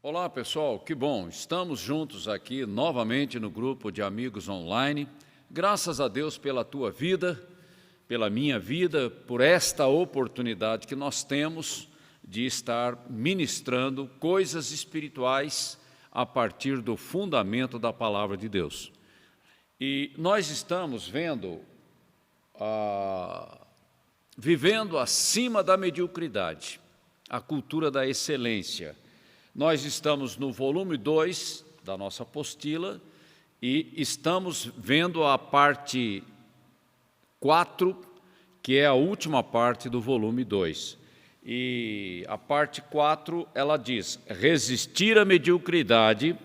Olá, pessoal, que bom! Estamos juntos aqui novamente no grupo de amigos online. Graças a Deus pela tua vida, pela minha vida, por esta oportunidade que nós temos de estar ministrando coisas espirituais a partir do fundamento da Palavra de Deus. E nós estamos vivendo acima da mediocridade, a cultura da excelência. Nós estamos no volume 2 da nossa apostila e estamos vendo a parte 4, que é a última parte do volume 2. E a parte 4, ela diz: resistir à mediocridade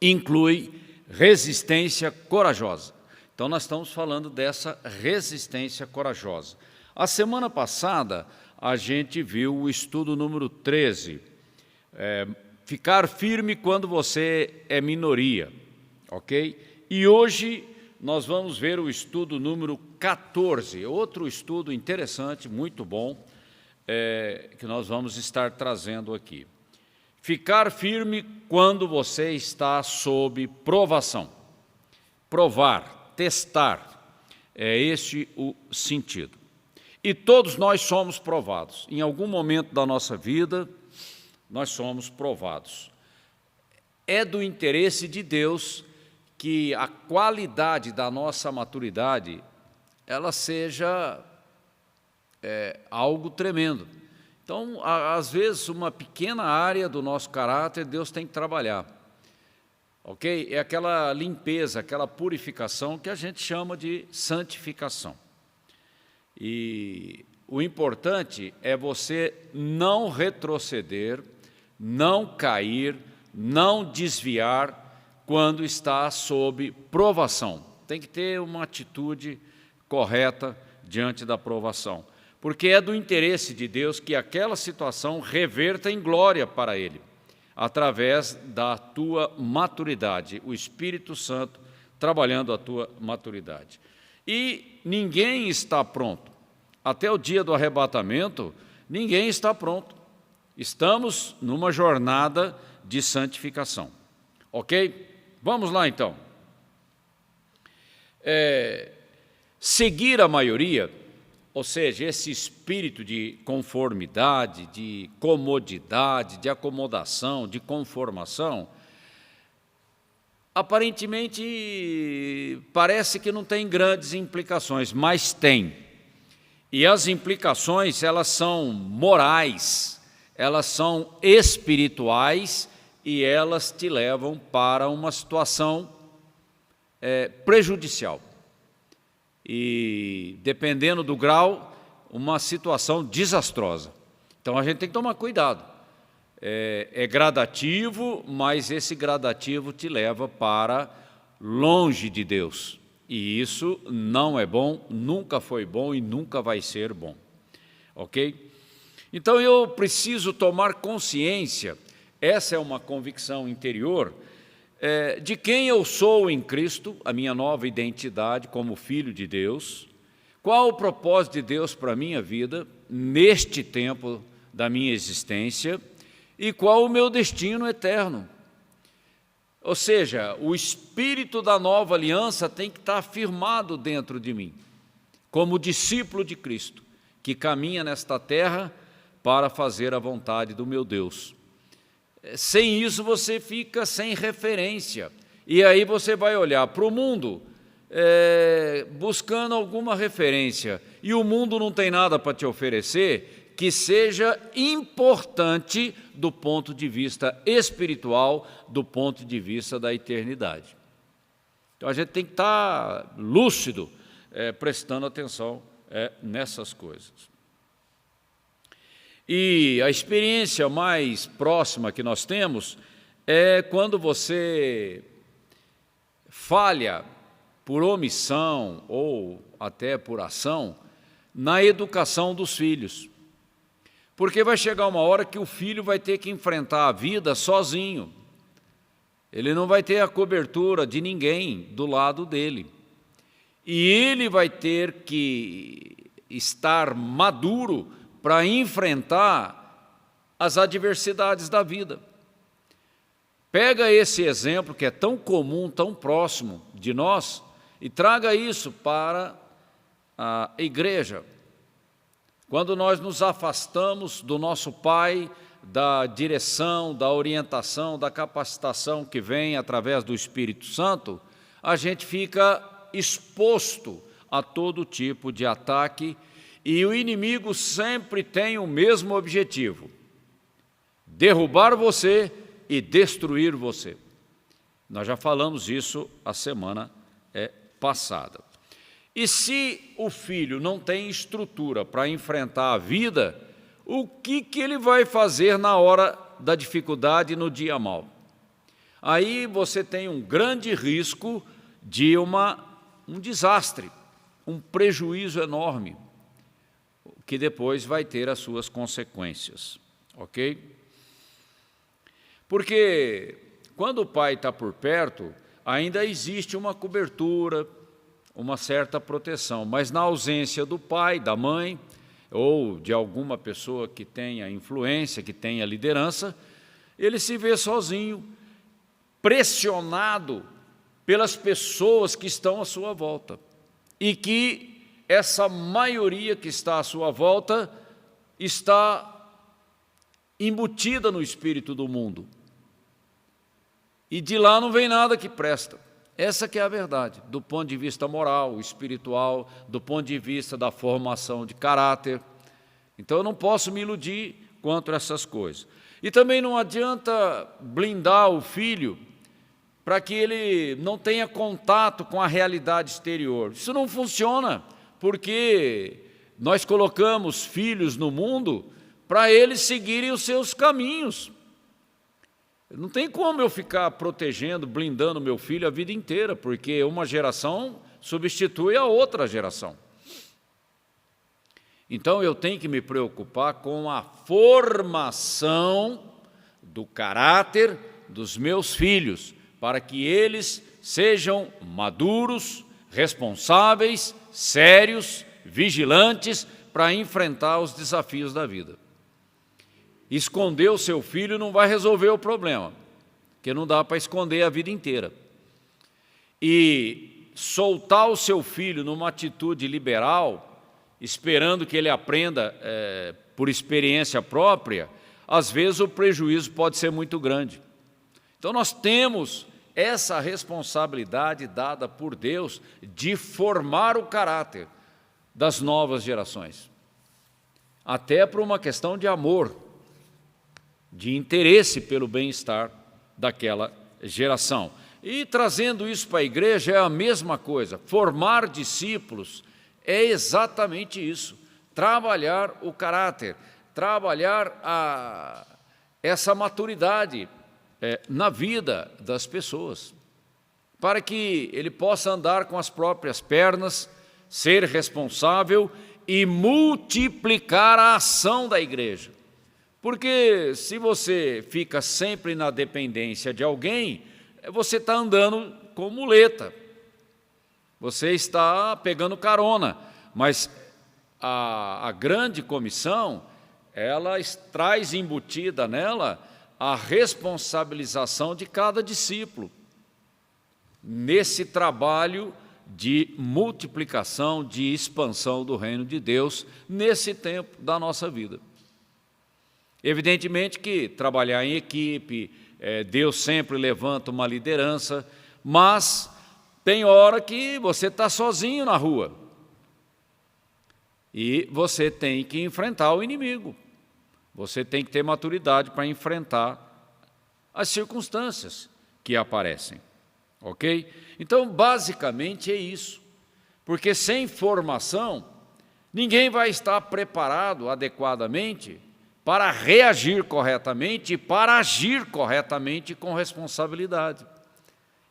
inclui resistência corajosa. Então, nós estamos falando dessa resistência corajosa. A semana passada, a gente viu o estudo número 13, ficar firme quando você é minoria, ok? E hoje nós vamos ver o estudo número 14, outro estudo interessante, muito bom, que nós vamos estar trazendo aqui. Ficar firme quando você está sob provação. Provar, testar, é esse o sentido. E todos nós somos provados. Em algum momento da nossa vida, nós somos provados. É do interesse de Deus que a qualidade da nossa maturidade ela seja algo tremendo. Então, às vezes, uma pequena área do nosso caráter, Deus tem que trabalhar. Ok? É aquela limpeza, aquela purificação que a gente chama de santificação. E o importante é você não retroceder, não cair, não desviar quando está sob provação. Tem que ter uma atitude correta diante da provação, porque é do interesse de Deus que aquela situação reverta em glória para Ele, através da tua maturidade, o Espírito Santo trabalhando a tua maturidade. E ninguém está pronto. Até o dia do arrebatamento, ninguém está pronto. Estamos numa jornada de santificação, ok? Vamos lá, então. Seguir a maioria, ou seja, esse espírito de conformidade, de comodidade, de acomodação, de conformação, aparentemente parece que não tem grandes implicações, mas tem. E as implicações, elas são morais, elas são espirituais e elas te levam para uma situação prejudicial. E, dependendo do grau, uma situação desastrosa. Então, a gente tem que tomar cuidado. É gradativo, mas esse gradativo te leva para longe de Deus. E isso não é bom, nunca foi bom e nunca vai ser bom. Ok? Então, eu preciso tomar consciência, essa é uma convicção interior, de quem eu sou em Cristo, a minha nova identidade como filho de Deus, qual o propósito de Deus para a minha vida, neste tempo da minha existência, e qual o meu destino eterno. Ou seja, o espírito da nova aliança tem que estar firmado dentro de mim, como discípulo de Cristo, que caminha nesta terra para fazer a vontade do meu Deus. Sem isso você fica sem referência, e aí você vai olhar para o mundo buscando alguma referência, e o mundo não tem nada para te oferecer que seja importante do ponto de vista espiritual, do ponto de vista da eternidade. Então a gente tem que estar lúcido, prestando atenção nessas coisas. E a experiência mais próxima que nós temos é quando você falha por omissão ou até por ação na educação dos filhos. Porque vai chegar uma hora que o filho vai ter que enfrentar a vida sozinho. Ele não vai ter a cobertura de ninguém do lado dele. E ele vai ter que estar maduro para enfrentar as adversidades da vida. Pega esse exemplo que é tão comum, tão próximo de nós, e traga isso para a igreja. Quando nós nos afastamos do nosso Pai, da direção, da orientação, da capacitação que vem através do Espírito Santo, a gente fica exposto a todo tipo de ataque, e o inimigo sempre tem o mesmo objetivo: derrubar você e destruir você. Nós já falamos isso a semana passada. E se o filho não tem estrutura para enfrentar a vida, o que ele vai fazer na hora da dificuldade, no dia mau? Aí você tem um grande risco de um desastre, um prejuízo enorme, que depois vai ter as suas consequências, ok? Porque quando o pai está por perto, ainda existe uma cobertura, uma certa proteção, mas na ausência do pai, da mãe, ou de alguma pessoa que tenha influência, que tenha liderança, ele se vê sozinho, pressionado pelas pessoas que estão à sua volta, e que essa maioria que está à sua volta está embutida no espírito do mundo, e de lá não vem nada que presta. Essa que é a verdade, do ponto de vista moral, espiritual, do ponto de vista da formação de caráter. Então eu não posso me iludir quanto a essas coisas. E também não adianta blindar o filho para que ele não tenha contato com a realidade exterior. Isso não funciona, porque nós colocamos filhos no mundo para eles seguirem os seus caminhos. Não tem como eu ficar protegendo, blindando meu filho a vida inteira, porque uma geração substitui a outra geração. Então eu tenho que me preocupar com a formação do caráter dos meus filhos, para que eles sejam maduros, responsáveis, sérios, vigilantes para enfrentar os desafios da vida. Esconder o seu filho não vai resolver o problema, porque não dá para esconder a vida inteira. E soltar o seu filho numa atitude liberal, esperando que ele aprenda por experiência própria, às vezes o prejuízo pode ser muito grande. Então nós temos essa responsabilidade dada por Deus de formar o caráter das novas gerações, até por uma questão de amor, de interesse pelo bem-estar daquela geração. E trazendo isso para a igreja é a mesma coisa. Formar discípulos é exatamente isso. Trabalhar o caráter, trabalhar essa maturidade na vida das pessoas, para que ele possa andar com as próprias pernas, ser responsável e multiplicar a ação da igreja. Porque se você fica sempre na dependência de alguém, você está andando com muleta, você está pegando carona, mas a grande comissão, ela traz embutida nela a responsabilização de cada discípulo, nesse trabalho de multiplicação, de expansão do reino de Deus, nesse tempo da nossa vida. Evidentemente que trabalhar em equipe, Deus sempre levanta uma liderança, mas tem hora que você está sozinho na rua e você tem que enfrentar o inimigo, você tem que ter maturidade para enfrentar as circunstâncias que aparecem, ok? Então, basicamente é isso, porque sem formação, ninguém vai estar preparado adequadamente para reagir corretamente e para agir corretamente com responsabilidade.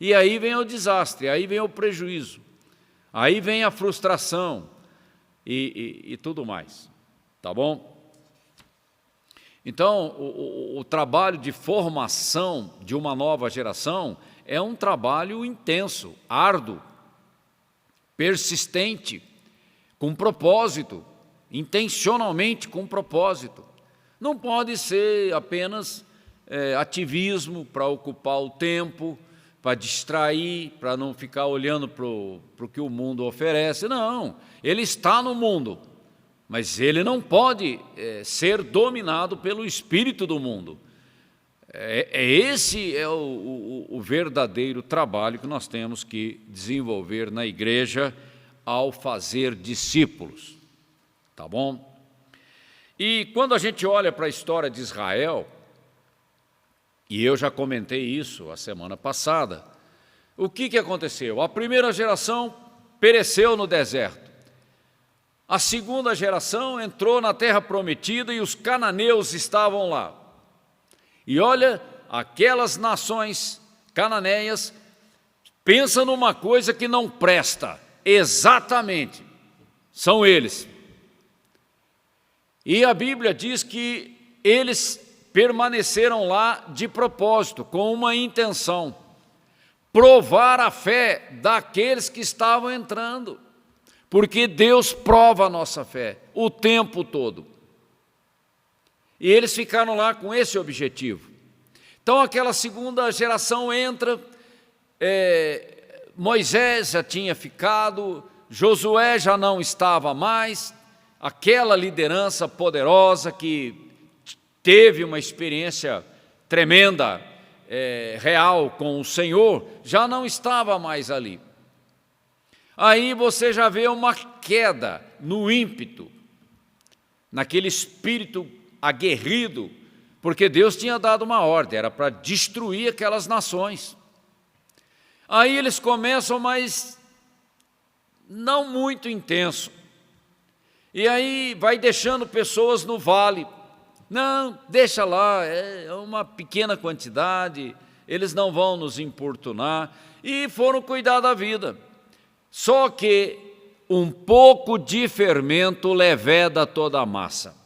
E aí vem o desastre, aí vem o prejuízo, aí vem a frustração e tudo mais, tá bom? Então, o trabalho de formação de uma nova geração é um trabalho intenso, árduo, persistente, com propósito, intencionalmente com propósito. Não pode ser apenas ativismo para ocupar o tempo, para distrair, para não ficar olhando para o que o mundo oferece. Não, ele está no mundo, mas ele não pode ser dominado pelo espírito do mundo. Esse é o verdadeiro trabalho que nós temos que desenvolver na igreja ao fazer discípulos, tá bom? E quando a gente olha para a história de Israel, e eu já comentei isso a semana passada, o que aconteceu? A primeira geração pereceu no deserto. A segunda geração entrou na terra prometida e os cananeus estavam lá. E olha, aquelas nações cananeias pensam numa coisa que não presta, exatamente, são eles. E a Bíblia diz que eles permaneceram lá de propósito, com uma intenção: provar a fé daqueles que estavam entrando, porque Deus prova a nossa fé o tempo todo. E eles ficaram lá com esse objetivo. Então aquela segunda geração entra, Moisés já tinha ficado, Josué já não estava mais, aquela liderança poderosa que teve uma experiência tremenda, real com o Senhor, já não estava mais ali. Aí você já vê uma queda no ímpeto, naquele espírito aguerrido, porque Deus tinha dado uma ordem, era para destruir aquelas nações. Aí eles começam, mas não muito intenso. E aí vai deixando pessoas no vale. Não, deixa lá, é uma pequena quantidade, eles não vão nos importunar. E foram cuidar da vida. Só que um pouco de fermento leveda toda a massa.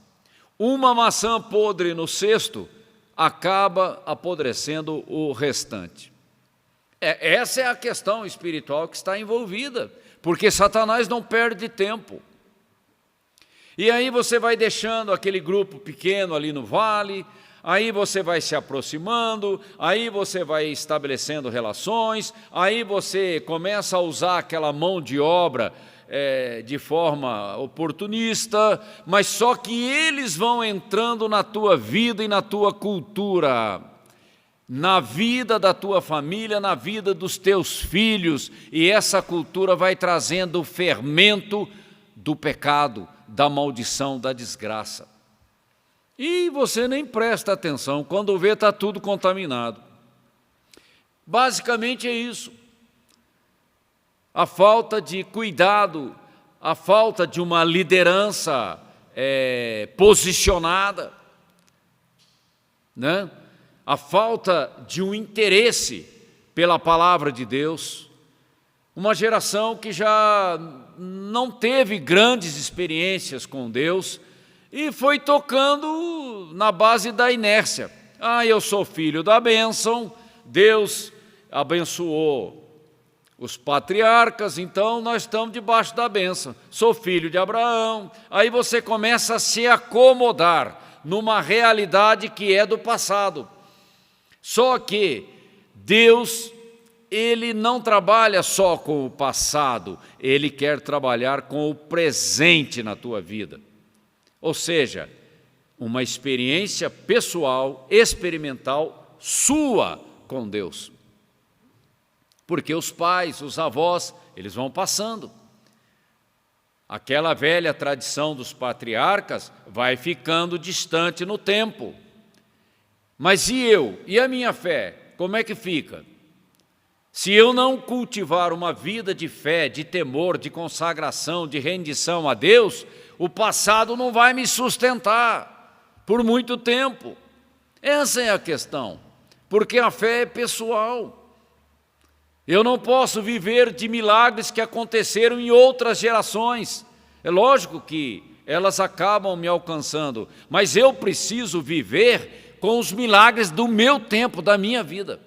Uma maçã podre no cesto acaba apodrecendo o restante. Essa é a questão espiritual que está envolvida, porque Satanás não perde tempo. E aí você vai deixando aquele grupo pequeno ali no vale, aí você vai se aproximando, aí você vai estabelecendo relações, aí você começa a usar aquela mão de obra de forma oportunista, mas só que eles vão entrando na tua vida e na tua cultura, na vida da tua família, na vida dos teus filhos, e essa cultura vai trazendo o fermento do pecado, da maldição, da desgraça. E você nem presta atenção, quando vê está tudo contaminado. Basicamente é isso. A falta de cuidado, a falta de uma liderança posicionada, né? A falta de um interesse pela palavra de Deus, uma geração que já não teve grandes experiências com Deus e foi tocando na base da inércia. Eu sou filho da bênção, Deus abençoou os patriarcas, então nós estamos debaixo da bênção. Sou filho de Abraão. Aí você começa a se acomodar numa realidade que é do passado. Só que Deus, Ele não trabalha só com o passado, Ele quer trabalhar com o presente na tua vida. Ou seja, uma experiência pessoal, experimental, sua com Deus. Porque os pais, os avós, eles vão passando. Aquela velha tradição dos patriarcas vai ficando distante no tempo. Mas e eu? E a minha fé? Como é que fica? Se eu não cultivar uma vida de fé, de temor, de consagração, de rendição a Deus, o passado não vai me sustentar por muito tempo. Essa é a questão, porque a fé é pessoal. Eu não posso viver de milagres que aconteceram em outras gerações. É lógico que elas acabam me alcançando, mas eu preciso viver com os milagres do meu tempo, da minha vida.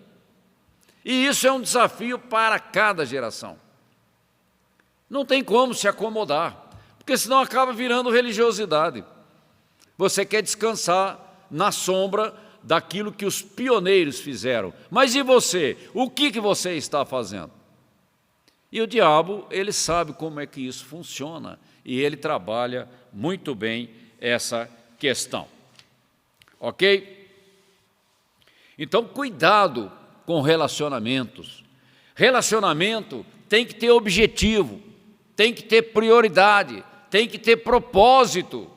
E isso é um desafio para cada geração. Não tem como se acomodar, porque senão acaba virando religiosidade. Você quer descansar na sombra daquilo que os pioneiros fizeram. Mas e você? O que você está fazendo? E o diabo, ele sabe como é que isso funciona e ele trabalha muito bem essa questão. Ok? Então, cuidado com relacionamentos. Relacionamento tem que ter objetivo, tem que ter prioridade, tem que ter propósito.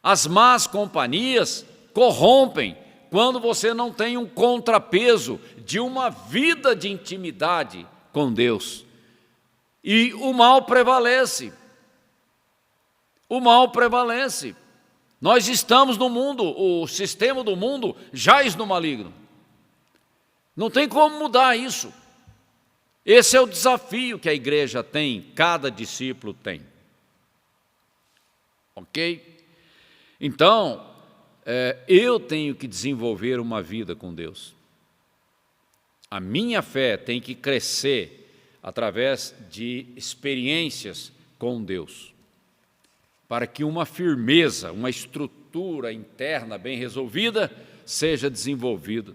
As más companhias corrompem quando você não tem um contrapeso de uma vida de intimidade com Deus. E o mal prevalece. O mal prevalece. Nós estamos no mundo, o sistema do mundo jaz no maligno. Não tem como mudar isso. Esse é o desafio que a igreja tem, cada discípulo tem. Ok? Então, eu tenho que desenvolver uma vida com Deus. A minha fé tem que crescer através de experiências com Deus, para que uma firmeza, uma estrutura interna bem resolvida seja desenvolvida,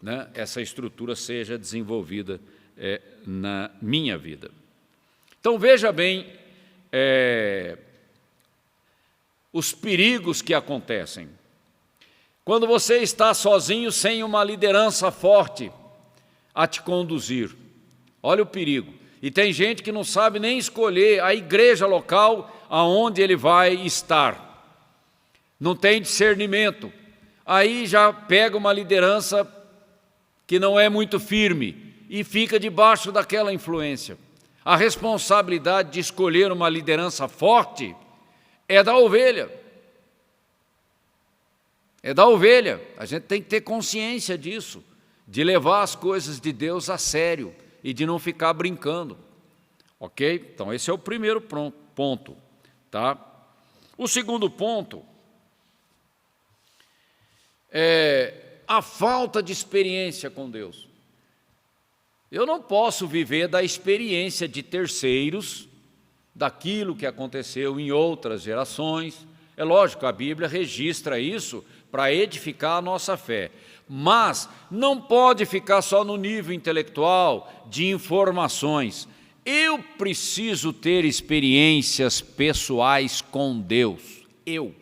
né? Essa estrutura seja desenvolvida na minha vida. Então, veja bem os perigos que acontecem. Quando você está sozinho, sem uma liderança forte a te conduzir. Olha o perigo. E tem gente que não sabe nem escolher a igreja local aonde ele vai estar. Não tem discernimento. Aí já pega uma liderança que não é muito firme e fica debaixo daquela influência. A responsabilidade de escolher uma liderança forte é da ovelha. É da ovelha. A gente tem que ter consciência disso, de levar as coisas de Deus a sério e de não ficar brincando. Ok? Então, esse é o primeiro ponto. Tá? O segundo ponto é a falta de experiência com Deus. Eu não posso viver da experiência de terceiros, daquilo que aconteceu em outras gerações. É lógico, a Bíblia registra isso para edificar a nossa fé. Mas não pode ficar só no nível intelectual de informações. Eu preciso ter experiências pessoais com Deus. Eu.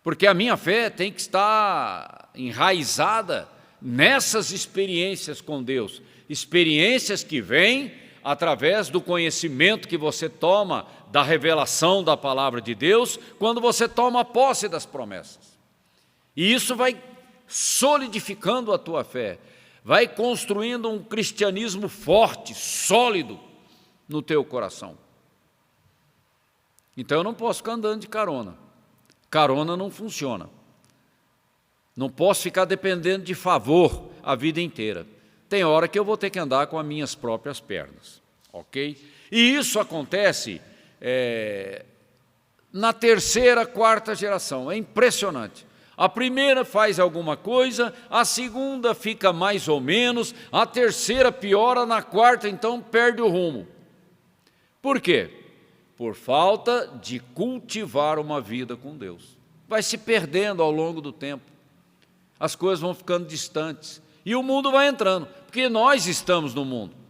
Porque a minha fé tem que estar enraizada nessas experiências com Deus. Experiências que vêm através do conhecimento que você toma da revelação da palavra de Deus, quando você toma posse das promessas. E isso vai solidificando a tua fé, vai construindo um cristianismo forte, sólido no teu coração. Então eu não posso ficar andando de carona. Carona não funciona. Não posso ficar dependendo de favor a vida inteira. Tem hora que eu vou ter que andar com as minhas próprias pernas, ok? E isso acontece na terceira, quarta geração, é impressionante. A primeira faz alguma coisa, a segunda fica mais ou menos, a terceira piora, na quarta então perde o rumo. Por quê? Por falta de cultivar uma vida com Deus. Vai se perdendo ao longo do tempo, as coisas vão ficando distantes e o mundo vai entrando, porque nós estamos no mundo.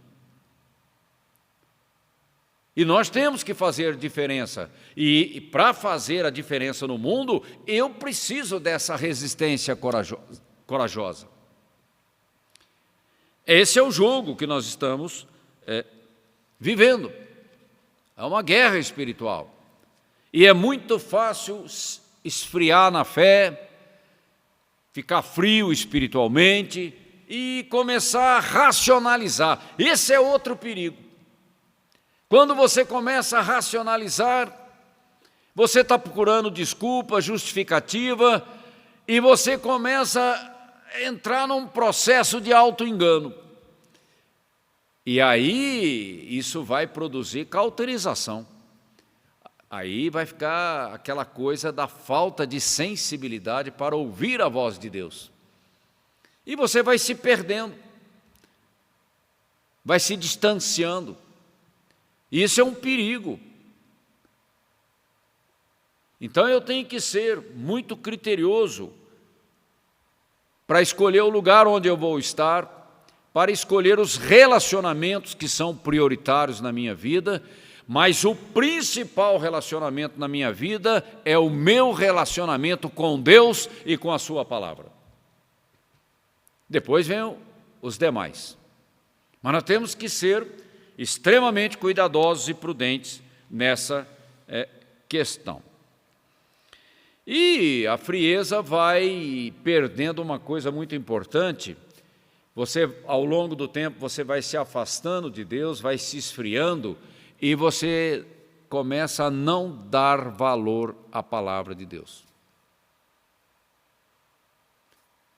E nós temos que fazer diferença. E para fazer a diferença no mundo, eu preciso dessa resistência corajosa. Esse é o jogo que nós estamos vivendo. É uma guerra espiritual. E é muito fácil esfriar na fé, ficar frio espiritualmente e começar a racionalizar. Esse é outro perigo. Quando você começa a racionalizar, você está procurando desculpa, justificativa, e você começa a entrar num processo de auto-engano. E aí, isso vai produzir cauterização. Aí vai ficar aquela coisa da falta de sensibilidade para ouvir a voz de Deus. E você vai se perdendo, vai se distanciando. Isso é um perigo. Então eu tenho que ser muito criterioso para escolher o lugar onde eu vou estar, para escolher os relacionamentos que são prioritários na minha vida, mas o principal relacionamento na minha vida é o meu relacionamento com Deus e com a sua palavra. Depois vem os demais. Mas nós temos que ser extremamente cuidadosos e prudentes nessa questão. E a frieza vai perdendo uma coisa muito importante. Você, ao longo do tempo, você vai se afastando de Deus, vai se esfriando e você começa a não dar valor à palavra de Deus.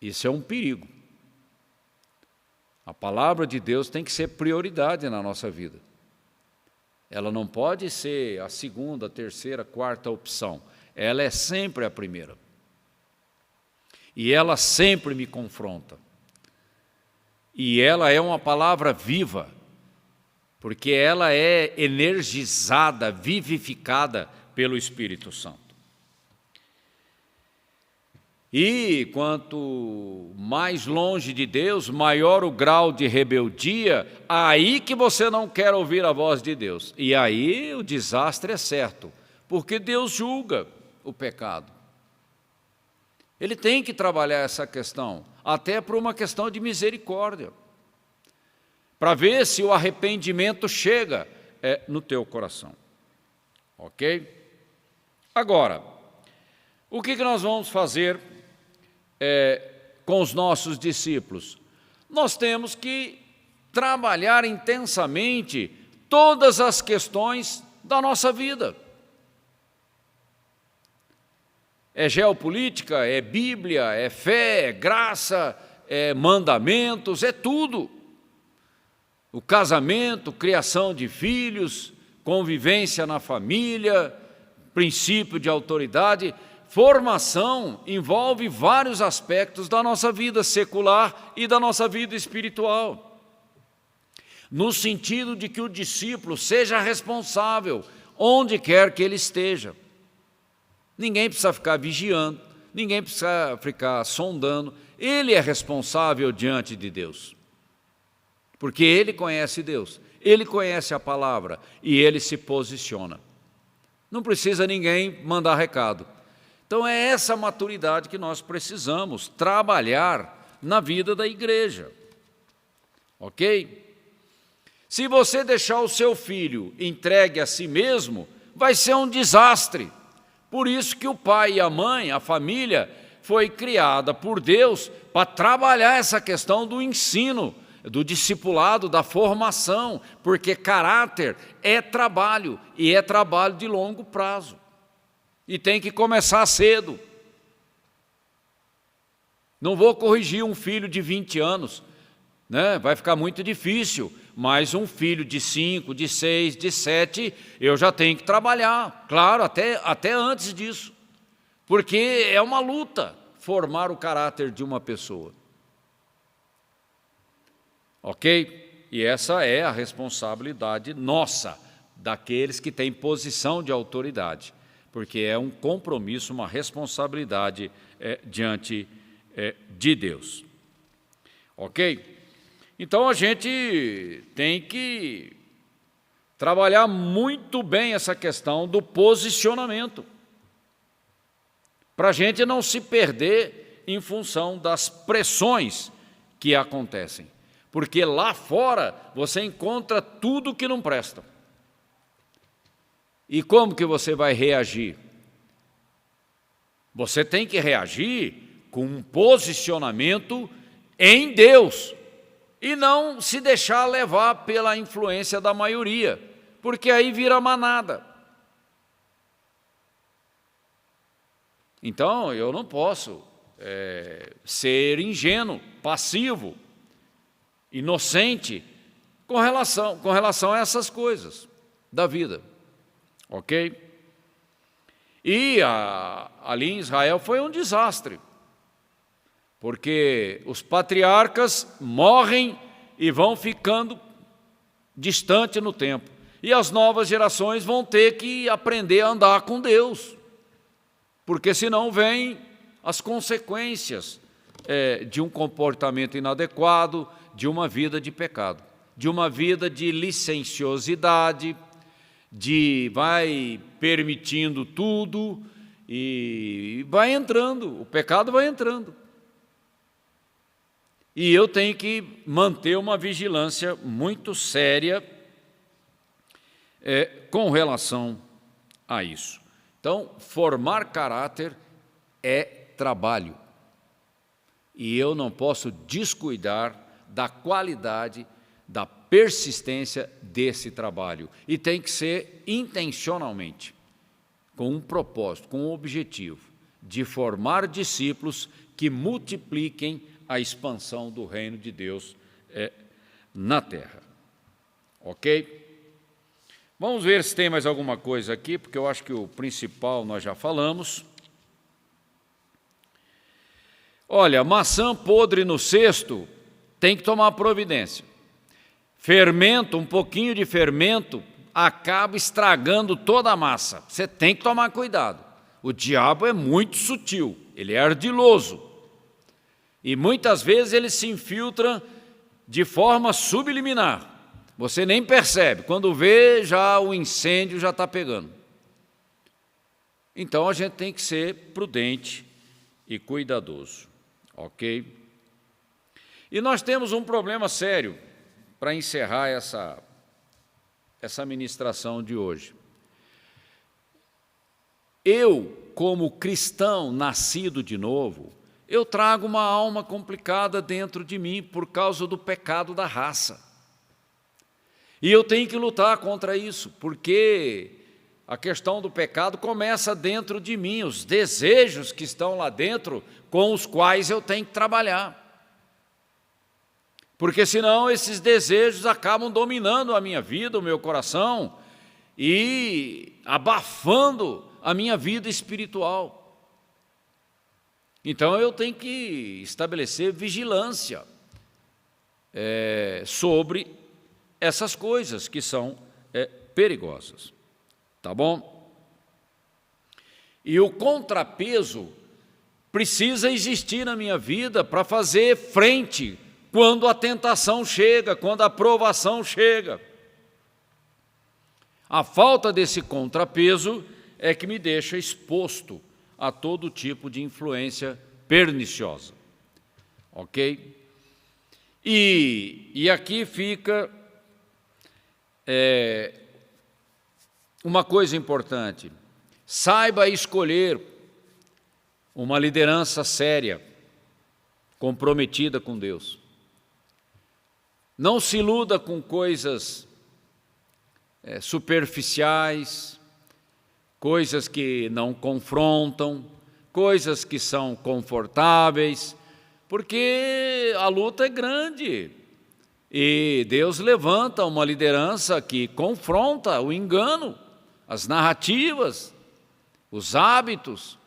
Isso é um perigo. A palavra de Deus tem que ser prioridade na nossa vida. Ela não pode ser a segunda, terceira, quarta opção. Ela é sempre a primeira. E ela sempre me confronta. E ela é uma palavra viva, porque ela é energizada, vivificada pelo Espírito Santo. E quanto mais longe de Deus, maior o grau de rebeldia, aí que você não quer ouvir a voz de Deus. E aí o desastre é certo, porque Deus julga o pecado. Ele tem que trabalhar essa questão, até por uma questão de misericórdia, para ver se o arrependimento chega no teu coração. Ok? Agora, o que nós vamos fazer com os nossos discípulos? Nós temos que trabalhar intensamente todas as questões da nossa vida. É geopolítica, é Bíblia, é fé, é graça, é mandamentos, é tudo. O casamento, criação de filhos, convivência na família, princípio de autoridade. Formação envolve vários aspectos da nossa vida secular e da nossa vida espiritual. No sentido de que o discípulo seja responsável onde quer que ele esteja. Ninguém precisa ficar vigiando, ninguém precisa ficar sondando. Ele é responsável diante de Deus. Porque ele conhece Deus, ele conhece a palavra e ele se posiciona. Não precisa ninguém mandar recado. Então é essa maturidade que nós precisamos trabalhar na vida da igreja. Ok? Se você deixar o seu filho entregue a si mesmo, vai ser um desastre. Por isso que o pai e a mãe, a família, foi criada por Deus para trabalhar essa questão do ensino, do discipulado, da formação, porque caráter é trabalho, e é trabalho de longo prazo. E tem que começar cedo. Não vou corrigir um filho de 20 anos, né? Vai ficar muito difícil, mas um filho de 5, de 6, de 7, eu já tenho que trabalhar, claro, até antes disso, porque é uma luta formar o caráter de uma pessoa. Ok? E essa é a responsabilidade nossa, daqueles que têm posição de autoridade, porque é um compromisso, uma responsabilidade diante de Deus. Ok? Então, a gente tem que trabalhar muito bem essa questão do posicionamento, para a gente não se perder em função das pressões que acontecem. Porque lá fora você encontra tudo que não presta. E como que você vai reagir? Você tem que reagir com um posicionamento em Deus, e não se deixar levar pela influência da maioria, porque aí vira manada. Então, eu não posso ser ingênuo, passivo, inocente, com relação a essas coisas da vida. Ok? E ali em Israel foi um desastre, porque os patriarcas morrem e vão ficando distantes no tempo. E as novas gerações vão ter que aprender a andar com Deus. porque senão vêm as consequências de um comportamento inadequado, de uma vida de pecado, de uma vida de licenciosidade, vai permitindo tudo e vai entrando, o pecado vai entrando. E eu tenho que manter uma vigilância muito séria com relação a isso. Então, formar caráter é trabalho. E eu não posso descuidar da qualidade, da persistência desse trabalho. E tem que ser intencionalmente, com um propósito, com um objetivo, de formar discípulos que multipliquem a expansão do reino de Deus na terra. Ok? Vamos ver se tem mais alguma coisa aqui, porque eu acho que o principal nós já falamos. Olha, maçã podre no cesto, tem que tomar providência. Fermento, um pouquinho de fermento, acaba estragando toda a massa. Você tem que tomar cuidado. O diabo é muito sutil, ele é ardiloso. E muitas vezes ele se infiltra de forma subliminar. Você nem percebe, quando vê, já o incêndio já está pegando. Então, a gente tem que ser prudente e cuidadoso, ok? E nós temos um problema sério para encerrar essa ministração de hoje. Eu, como cristão nascido de novo, eu trago uma alma complicada dentro de mim por causa do pecado da raça. E eu tenho que lutar contra isso, porque a questão do pecado começa dentro de mim, os desejos que estão lá dentro, com os quais eu tenho que trabalhar. Porque senão esses desejos acabam dominando a minha vida, o meu coração, e abafando a minha vida espiritual. Então eu tenho que estabelecer vigilância sobre essas coisas que são perigosas, tá bom? E o contrapeso precisa existir na minha vida para fazer frente quando a tentação chega, quando a provação chega. A falta desse contrapeso é que me deixa exposto a todo tipo de influência perniciosa, ok? E aqui fica uma coisa importante: saiba escolher uma liderança séria, comprometida com Deus. Não se iluda com coisas superficiais, coisas que não confrontam, coisas que são confortáveis, porque a luta é grande. E Deus levanta uma liderança que confronta o engano, as narrativas, os hábitos,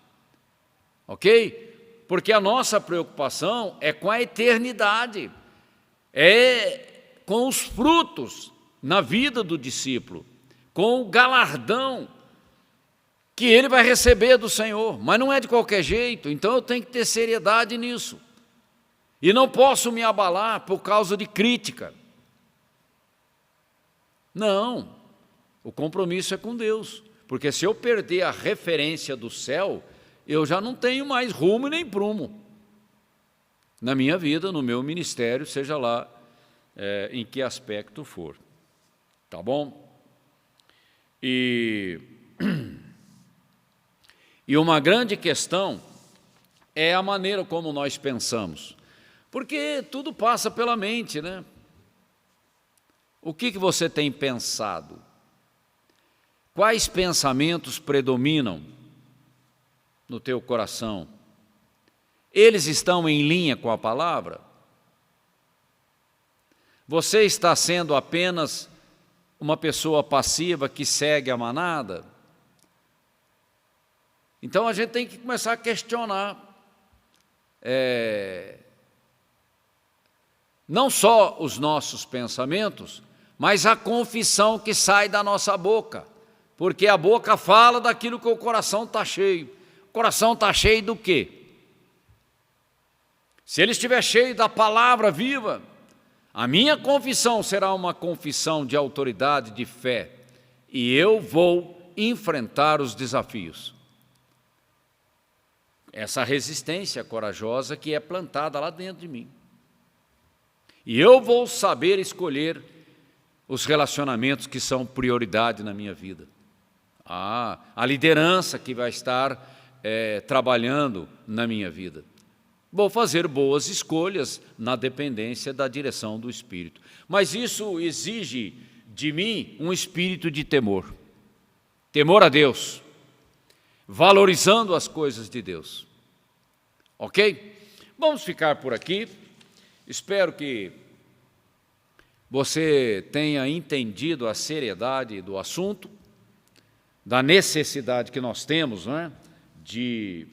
ok? Porque a nossa preocupação é com a eternidade, é com os frutos na vida do discípulo, com o galardão que ele vai receber do Senhor, mas não é de qualquer jeito, então eu tenho que ter seriedade nisso. E não posso me abalar por causa de crítica. Não, o compromisso é com Deus, porque se eu perder a referência do céu, eu já não tenho mais rumo nem prumo na minha vida, no meu ministério, seja lá em que aspecto for. Tá bom? E uma grande questão é a maneira como nós pensamos. Porque tudo passa pela mente, né? O que você tem pensado? Quais pensamentos predominam no teu coração? Eles estão em linha com a palavra? Você está sendo apenas uma pessoa passiva que segue a manada? Então a gente tem que começar a questionar não só os nossos pensamentos, mas a confissão que sai da nossa boca, porque a boca fala daquilo que o coração está cheio. O coração está cheio do quê? Se ele estiver cheio da palavra viva, a minha confissão será uma confissão de autoridade, de fé, e eu vou enfrentar os desafios. Essa resistência corajosa que é plantada lá dentro de mim. E eu vou saber escolher os relacionamentos que são prioridade na minha vida. A liderança que vai estar trabalhando na minha vida. Vou fazer boas escolhas na dependência da direção do Espírito. Mas isso exige de mim um espírito de temor. Temor a Deus, valorizando as coisas de Deus. Ok? Vamos ficar por aqui. Espero que você tenha entendido a seriedade do assunto, da necessidade que nós temos, não é? De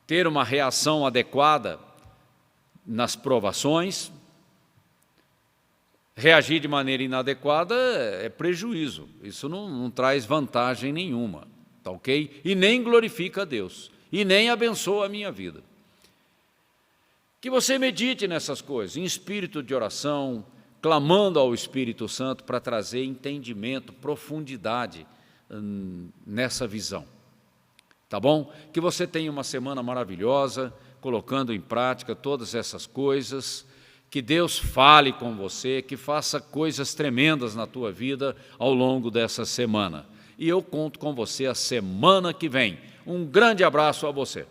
ter uma reação adequada nas provações. Reagir de maneira inadequada é prejuízo, isso não traz vantagem nenhuma, tá ok? E nem glorifica a Deus, e nem abençoa a minha vida. Que você medite nessas coisas, em espírito de oração, clamando ao Espírito Santo para trazer entendimento, profundidade nessa visão. Tá bom? Que você tenha uma semana maravilhosa, colocando em prática todas essas coisas, que Deus fale com você, que faça coisas tremendas na tua vida ao longo dessa semana. E eu conto com você a semana que vem. Um grande abraço a você.